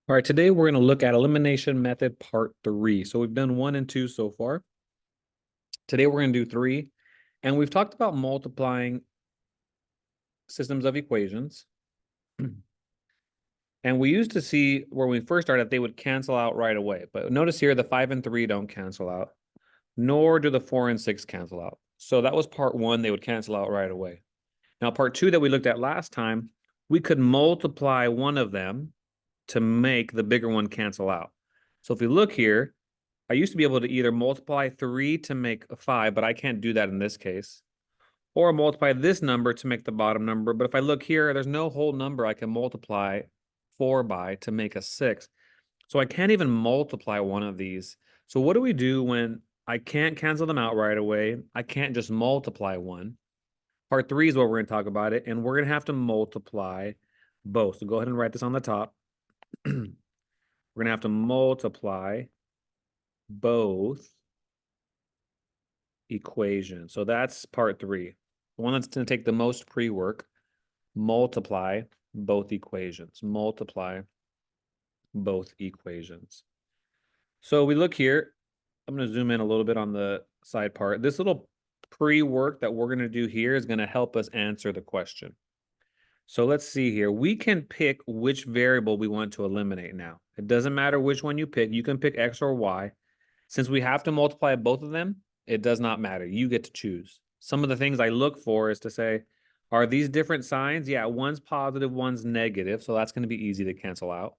All right, today we're going to look at elimination method part 3. So we've done 1 and 2 so far. Today we're going to do 3. And we've talked about multiplying systems of equations. And we used to see where we first started, they would cancel out right away. But notice here, the 5 and 3 don't cancel out, nor do the 4 and 6 cancel out. So that was part 1, they would cancel out right away. Now, part 2 that we looked at last time, we could multiply one of them to make the bigger one cancel out. So if we look here, I used to be able to either multiply 3 to make a 5, but I can't do that in this case. Or multiply this number to make the bottom number. But if I look here, there's no whole number I can multiply 4 by to make a 6. So I can't even multiply one of these. So what do we do when I can't cancel them out right away? I can't just multiply one. Part 3 is what we're going to talk about it, and we're going to have to multiply both. So go ahead and write this on the top. We're going to have to multiply both equations. So that's part 3. The one that's going to take the most pre-work. Multiply both equations. Multiply both equations. So we look here. I'm going to zoom in a little bit on the side part. This little pre-work that we're going to do here is going to help us answer the question. So let's see here. We can pick which variable we want to eliminate now. It doesn't matter which one you pick. You can pick X or Y. Since we have to multiply both of them, it does not matter. You get to choose. Some of the things I look for is to say, are these different signs? Yeah, one's positive, one's negative. So that's going to be easy to cancel out.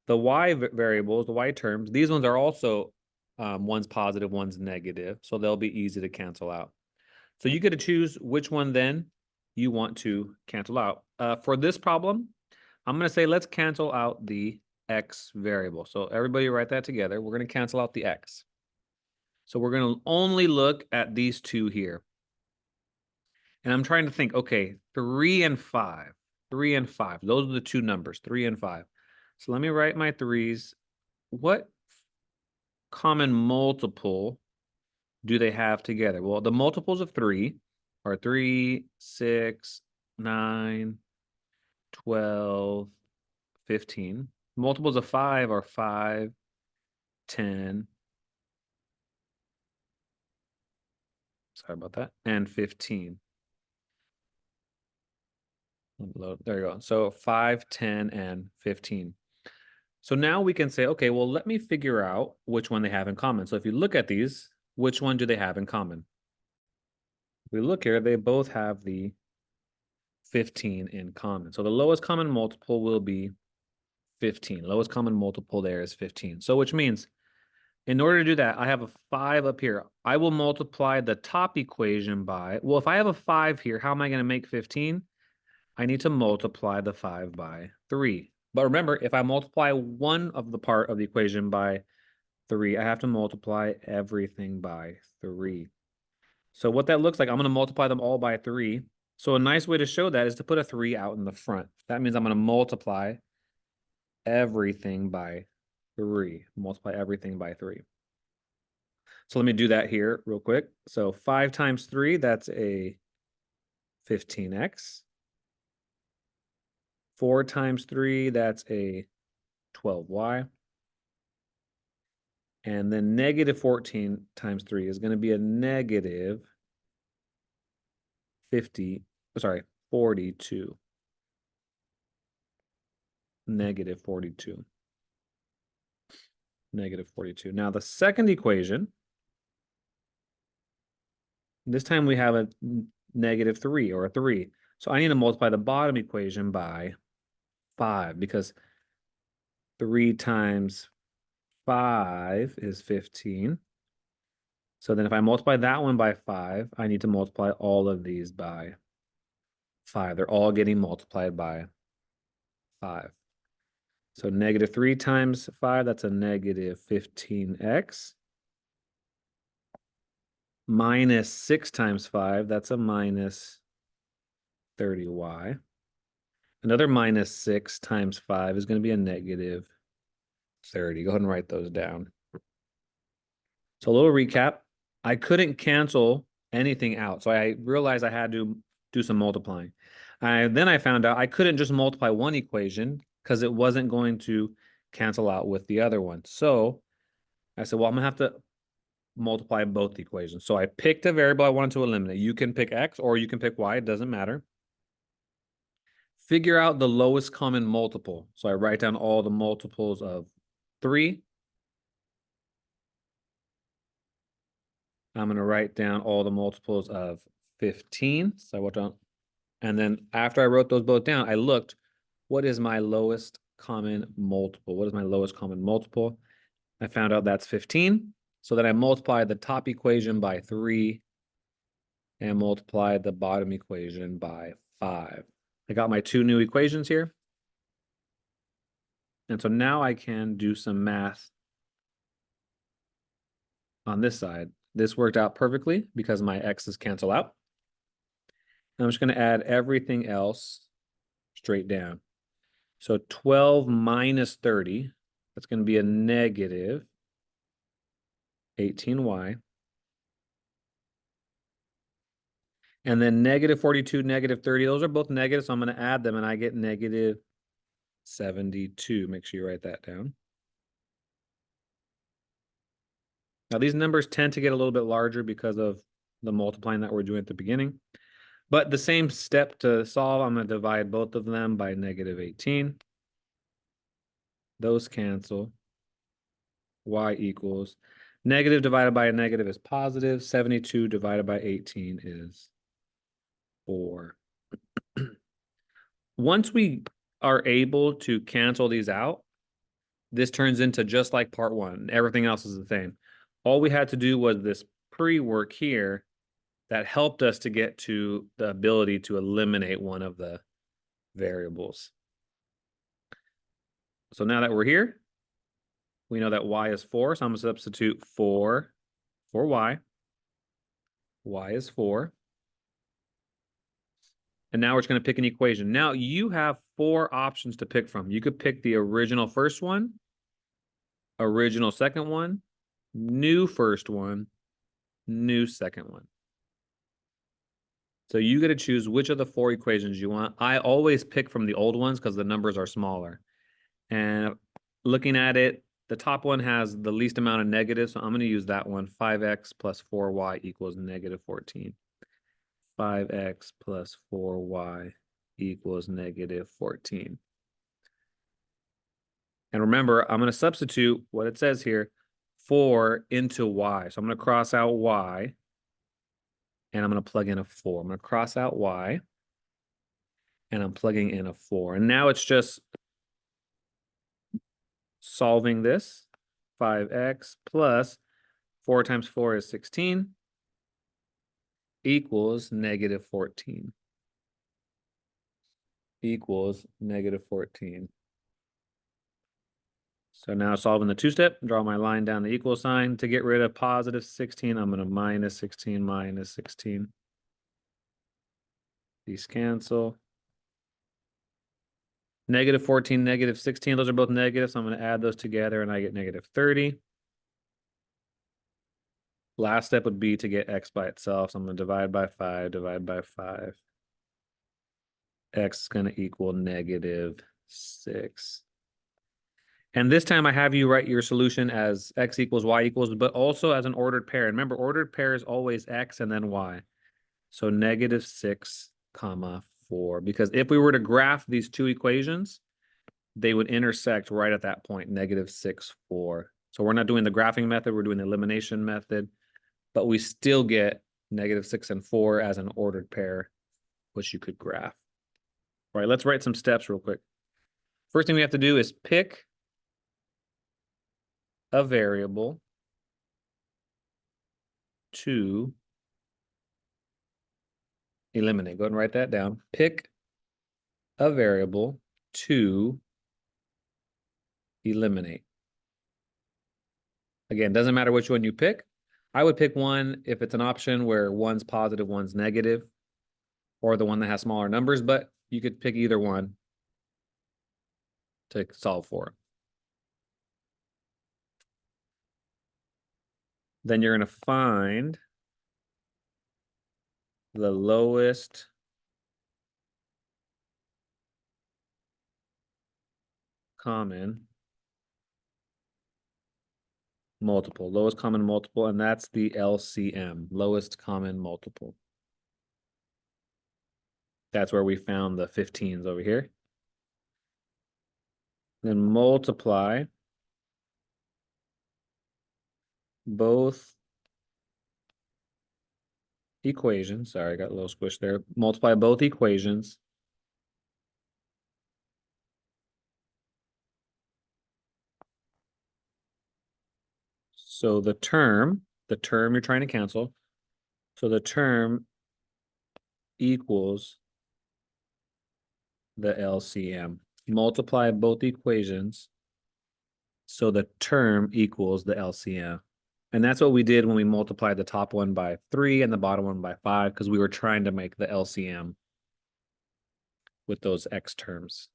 The Y variables, the Y terms, these ones are also one's positive, one's negative. So they'll be easy to cancel out. So you get to choose which one then you want to cancel out. For this problem, I'm going to say let's cancel out the X variable. So everybody write that together. We're going to cancel out the X. So we're going to only look at these two here. And I'm trying to think, okay, 3 and 5. 3 and 5. Those are the two numbers, 3 and 5. So let me write my 3's. What common multiple do they have together? Well, the multiples of 3 are 3, 6, 9, 12, 15. Multiples of 5 are 5, 10. Sorry about that. And 15. There you go. So 5, 10, and 15. So now we can say, okay, well, let me figure out which one they have in common. So if you look at these, which one do they have in common? If we look here, they both have the 15 in common. So the lowest common multiple will be 15. Lowest common multiple there is 15. So which means in order to do that, I have a 5 up here. I will multiply the top equation by, well, if I have a 5 here, how am I going to make 15? I need to multiply the 5 by 3. But remember, if I multiply one of the part of the equation by 3, I have to multiply everything by 3. So what that looks like, I'm going to multiply them all by 3. So a nice way to show that is to put a 3 out in the front. That means I'm going to multiply everything by 3. Multiply everything by 3. So let me do that here real quick. So 5 times 3, that's a 15x. 4 times 3, that's a 12y. And then negative 14 times 3 is going to be a negative 42. Negative 42. Negative 42. Now the second equation, this time we have a negative 3 or a 3. So I need to multiply the bottom equation by 5 because 3 times 5 is 15. So then if I multiply that one by 5, I need to multiply all of these by 5. They're all getting multiplied by 5. So negative 3 times 5, that's a negative 15x. Minus 6 times 5, that's a minus 30y. Another minus 6 times 5 is going to be a negative 30. Go ahead and write those down. So a little recap. I couldn't cancel anything out. So I realized I had to do some multiplying. Then I found out I couldn't just multiply one equation because it wasn't going to cancel out with the other one. So I said, well, I'm gonna have to multiply both equations. So I picked a variable I wanted to eliminate. You can pick X or you can pick Y, it doesn't matter. Figure out the lowest common multiple. So I write down all the multiples of 3. I'm going to write down all the multiples of 15. So I wrote down, and then after I wrote those both down, I looked, what is my lowest common multiple? What is my lowest common multiple? I found out that's 15. So then I multiplied the top equation by 3 and multiplied the bottom equation by 5. I got my 2 new equations here. And so now I can do some math on this side. This worked out perfectly because my x's cancel out. And I'm just going to add everything else straight down. So 12 minus 30, that's going to be a negative 18y. And then negative 42, negative 30, those are both negative, so I'm going to add them and I get negative 72. Make sure you write that down. Now these numbers tend to get a little bit larger because of the multiplying that we're doing at the beginning. But the same step to solve, I'm going to divide both of them by negative 18. Those cancel. Y equals negative divided by a negative is positive. 72 divided by 18 is 4. Once we are able to cancel these out, this turns into just like part 1. Everything else is the same. All we had to do was this pre-work here that helped us to get to the ability to eliminate one of the variables. So now that we're here, we know that y is 4, so I'm going to substitute 4 for y. Y is 4. And now we're just going to pick an equation. Now you have 4 options to pick from. You could pick the original first one, original second one, new first one, new second one. So you get to choose which of the 4 equations you want. I always pick from the old ones because the numbers are smaller. And looking at it, the top one has the least amount of negatives, so I'm going to use that one. 5x plus 4y equals negative 14. 5x plus 4y equals negative 14. And remember, I'm going to substitute what it says here, 4 into y. So I'm going to cross out y, and I'm going to plug in a 4. I'm going to cross out y, and I'm plugging in a 4. And now it's just solving this. 5x plus 4 times 4 is 16 equals negative 14. Equals negative 14. So now solving the 2-step, draw my line down the equal sign. To get rid of positive 16, I'm going to minus 16, minus 16. These cancel. Negative 14, negative 16, those are both negative, so I'm going to add those together and I get negative 30. Last step would be to get x by itself, so I'm going to divide by 5, divide by 5. X is going to equal negative 6. And this time I have you write your solution as x equals y equals, but also as an ordered pair. And remember, ordered pair is always x and then y. So negative 6, comma 4. Because if we were to graph these 2 equations, they would intersect right at that point, negative 6, 4. So we're not doing the graphing method, we're doing the elimination method, but we still get negative 6 and 4 as an ordered pair, which you could graph. All right, let's write some steps real quick. First thing we have to do is pick a variable to eliminate. Go ahead and write that down. Pick a variable to eliminate. Again, doesn't matter which one you pick. I would pick one if it's an option where one's positive, one's negative, or the one that has smaller numbers, but you could pick either one to solve for it. Then you're going to find the lowest common multiple, lowest common multiple, and that's the LCM, lowest common multiple. That's where we found the 15s over here. Then multiply both equations. Sorry, I got a little squish there. Multiply both equations. So the term you're trying to cancel. So the term equals the LCM. Multiply both equations. So the term equals the LCM. And that's what we did when we multiplied the top one by 3 and the bottom one by 5, because we were trying to make the LCM with those X terms.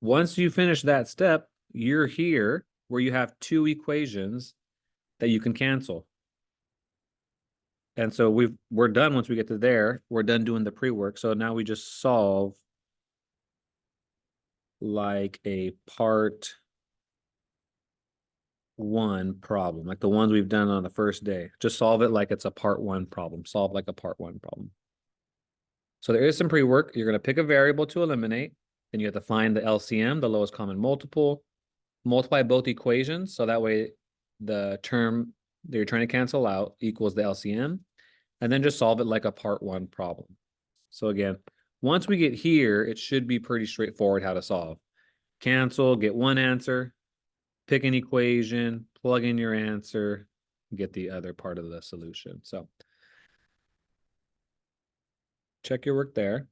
Once you finish that step, you're here where you have two equations that you can cancel. And so we're done once we get to there. We're done doing the pre-work. So now we just solve like a part 1 problem, like the ones we've done on the first day. Just solve it like it's a part 1 problem. Solve like a part 1 problem. So there is some pre-work. You're going to pick a variable to eliminate. Then you have to find the LCM, the lowest common multiple, multiply both equations. So that way the term that you're trying to cancel out equals the LCM, and then just solve it like a part 1 problem. So again, once we get here, it should be pretty straightforward how to solve. Cancel, get one answer, pick an equation, plug in your answer, get the other part of the solution. So check your work there.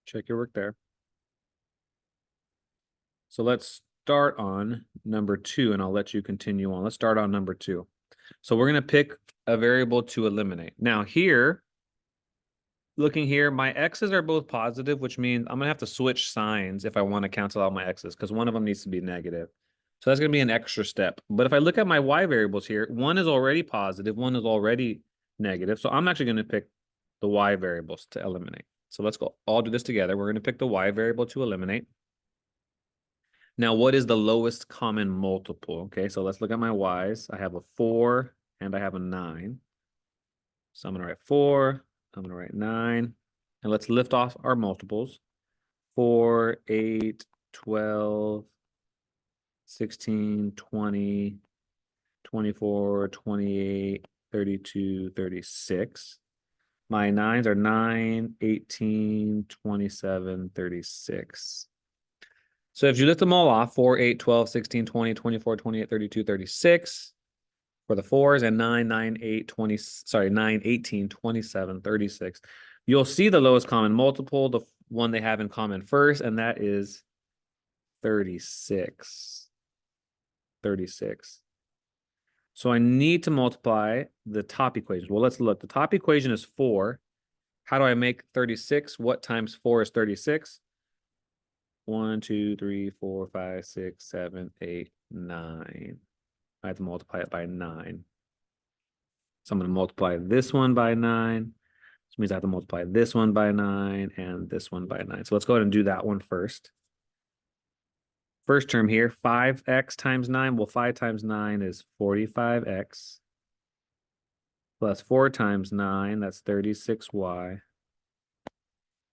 Check your work there. So let's start on number 2, and I'll let you continue on. Let's start on number 2. So we're going to pick a variable to eliminate. Now here, looking here, my x's are both positive, which means I'm going to have to switch signs if I want to cancel out my x's, because one of them needs to be negative. So that's going to be an extra step. But if I look at my y variables here, one is already positive, one is already negative. So I'm actually going to pick the y variables to eliminate. So let's go all do this together. We're going to pick the y variable to eliminate. Now, what is the lowest common multiple? Okay, so let's look at my y's. I have a 4 and I have a 9. So I'm going to write 4, I'm going to write 9. And let's lift off our multiples. 4, 8, 12, 16, 20, 24, 28, 32, 36. My 9s are 9, 18, 27, 36. So if you lift them all off, 4, 8, 12, 16, 20, 24, 28, 32, 36 for the 4s, and 9, 9, 8, 20, sorry, 9, 18, 27, 36, you'll see the lowest common multiple, the one they have in common first, and that is 36. 36. So I need to multiply the top equation. Well, let's look. The top equation is 4. How do I make 36? What times 4 is 36? 1, 2, 3, 4, 5, 6, 7, 8, 9. I have to multiply it by 9. So I'm going to multiply this one by 9. Which means I have to multiply this one by 9 and this one by 9. So let's go ahead and do that one first. First term here, 5x times 9. Well, 5 times 9 is 45x. Plus 4 times 9, that's 36y.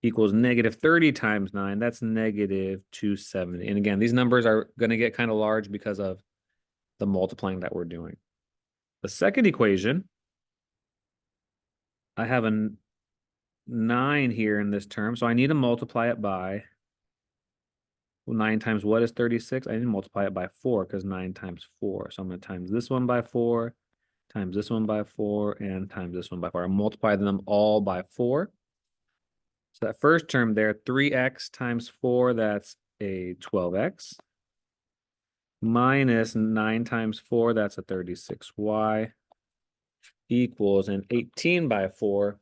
Equals negative 30 times 9, that's negative 270. And again, these numbers are going to get kind of large because of the multiplying that we're doing. The second equation, I have a 9 here in this term, so I need to multiply it by 9 times what is 36? I need to multiply it by 4 because 9 times 4. So I'm going to times this one by 4, times this one by 4, and times this one by 4. I multiply them all by 4. So that first term there, 3x times 4, that's a 12x. Minus 9 times 4, that's a 36y. Equals an 18 by 4.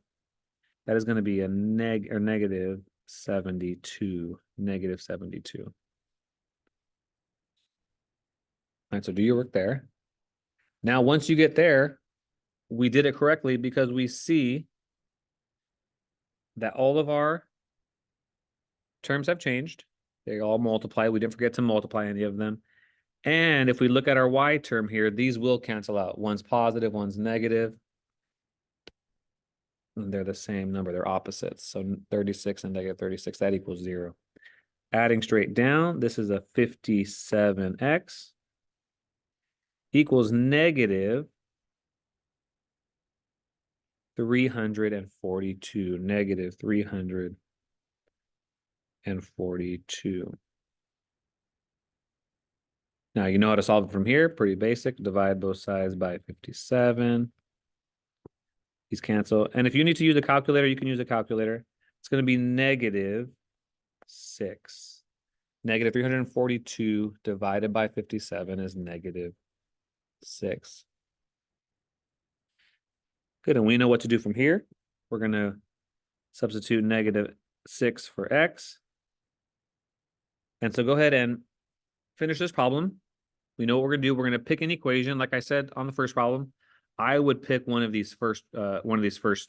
That is going to be a negative 72. Negative 72. All right, so do your work there. Now, once you get there, we did it correctly because we see that all of our terms have changed They all multiply. We didn't forget to multiply any of them. And if we look at our y term here, these will cancel out. One's positive, one's negative. And they're the same number. They're opposites. So 36 and negative 36, that equals 0. Adding straight down, this is a 57x equals negative 342. Negative 342. Now, you know how to solve it from here. Pretty basic. Divide both sides by 57. These cancel. And if you need to use a calculator, you can use a calculator. It's going to be negative 6. Negative 342 divided by 57 is negative 6. Good. And we know what to do from here. We're going to substitute negative 6 for x. And so go ahead and finish this problem. We know what we're going to do. We're going to pick an equation. Like I said on the first problem, I would pick one of these first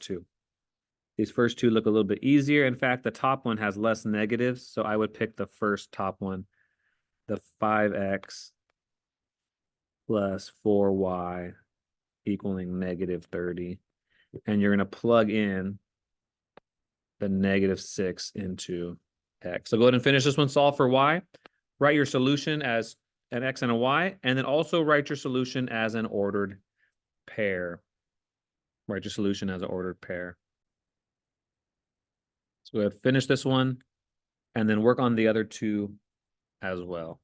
two. These first two look a little bit easier. In fact, the top one has less negatives, so I would pick the first top one, the 5x plus 4y equaling negative 30. And you're going to plug in the negative 6 into x. So go ahead and finish this one. Solve for y. Write your solution as an x and a y, and then also write your solution as an ordered pair. Write your solution as an ordered pair. So go ahead, finish this one, and then work on the other two as well.